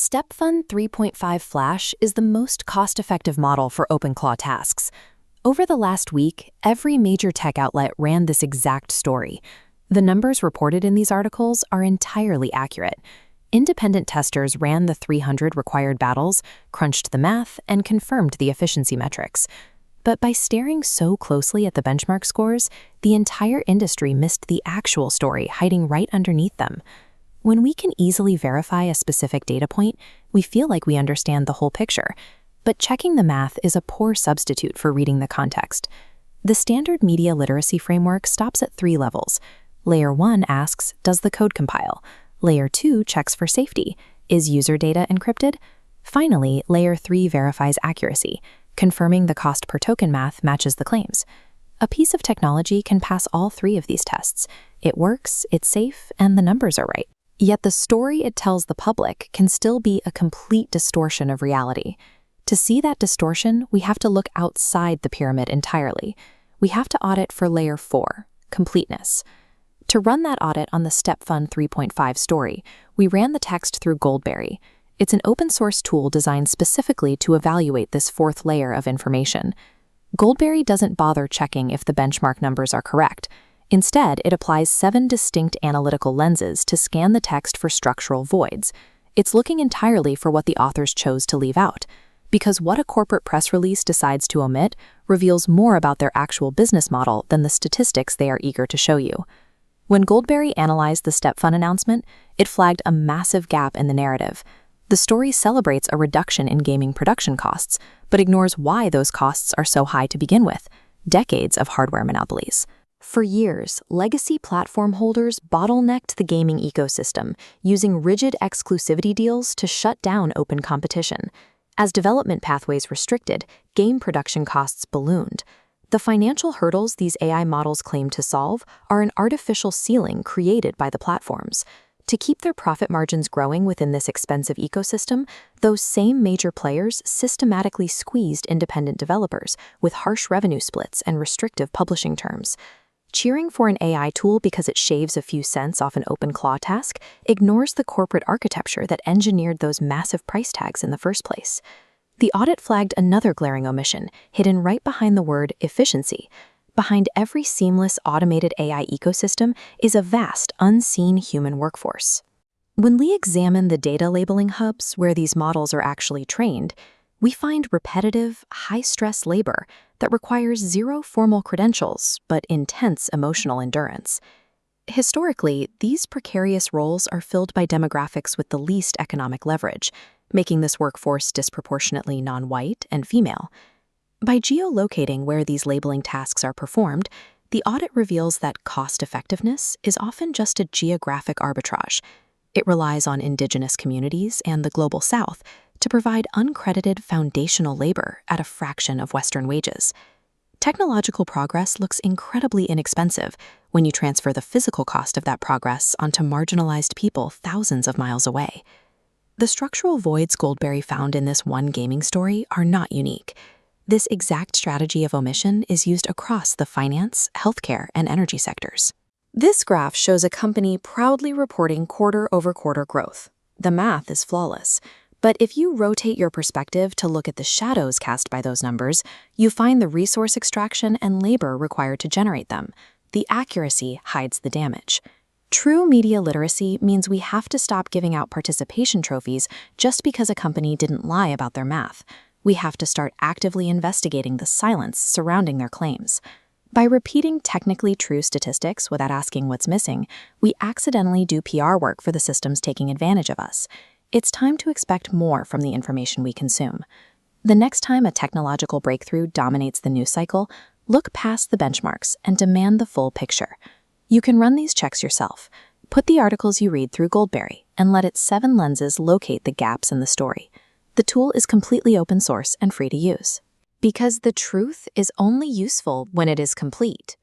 StepFun 3.5 Flash is the most cost-effective model for OpenClaw tasks. Over the last week, every major tech outlet ran this exact story. The numbers reported in these articles are entirely accurate. Independent testers ran the 300 required battles, crunched the math, and confirmed the efficiency metrics. But by staring so closely at the benchmark scores, the entire industry missed the actual story hiding right underneath them. When we can easily verify a specific data point, we feel like we understand the whole picture. But checking the math is a poor substitute for reading the context. The standard media literacy framework stops at 3 levels. Layer 1 asks, does the code compile? Layer 2 checks for safety. Is user data encrypted? Finally, Layer 3 verifies accuracy, confirming the cost per token math matches the claims. A piece of technology can pass all 3 of these tests. It works, it's safe, and the numbers are right. Yet the story it tells the public can still be a complete distortion of reality. To see that distortion, we have to look outside the pyramid entirely. We have to audit for Layer 4, completeness. To run that audit on the StepFun 3.5 story, we ran the text through Goldberry. It's an open-source tool designed specifically to evaluate this 4th layer of information. Goldberry doesn't bother checking if the benchmark numbers are correct. Instead, it applies 7 distinct analytical lenses to scan the text for structural voids. It's looking entirely for what the authors chose to leave out, because what a corporate press release decides to omit reveals more about their actual business model than the statistics they are eager to show you. When Goldberry analyzed the StepFun announcement, it flagged a massive gap in the narrative. The story celebrates a reduction in gaming production costs, but ignores why those costs are so high to begin with: decades of hardware monopolies. For years, legacy platform holders bottlenecked the gaming ecosystem, using rigid exclusivity deals to shut down open competition. As development pathways restricted, game production costs ballooned. The financial hurdles these AI models claim to solve are an artificial ceiling created by the platforms. To keep their profit margins growing within this expensive ecosystem, those same major players systematically squeezed independent developers with harsh revenue splits and restrictive publishing terms. Cheering for an AI tool because it shaves a few cents off an OpenClaw task ignores the corporate architecture that engineered those massive price tags in the first place. The audit flagged another glaring omission, hidden right behind the word efficiency. Behind every seamless automated AI ecosystem is a vast, unseen human workforce. When we examine the data labeling hubs where these models are actually trained, we find repetitive, high-stress labor that requires 0 formal credentials but intense emotional endurance. Historically, these precarious roles are filled by demographics with the least economic leverage, making this workforce disproportionately non-white and female. By geolocating where these labeling tasks are performed, the audit reveals that cost-effectiveness is often just a geographic arbitrage. It relies on indigenous communities and the Global South to provide uncredited foundational labor at a fraction of Western wages. Technological progress looks incredibly inexpensive when you transfer the physical cost of that progress onto marginalized people thousands of miles away. The structural voids Goldberry found in this one gaming story are not unique. This exact strategy of omission is used across the finance, healthcare, and energy sectors. This graph shows a company proudly reporting quarter-over-quarter growth. The math is flawless. But if you rotate your perspective to look at the shadows cast by those numbers, you find the resource extraction and labor required to generate them. The accuracy hides the damage. True media literacy means we have to stop giving out participation trophies just because a company didn't lie about their math. We have to start actively investigating the silence surrounding their claims. By repeating technically true statistics without asking what's missing, we accidentally do PR work for the systems taking advantage of us. It's time to expect more from the information we consume. The next time a technological breakthrough dominates the news cycle, look past the benchmarks and demand the full picture. You can run these checks yourself. Put the articles you read through Goldberry and let its 7 lenses locate the gaps in the story. The tool is completely open source and free to use. Because the truth is only useful when it is complete.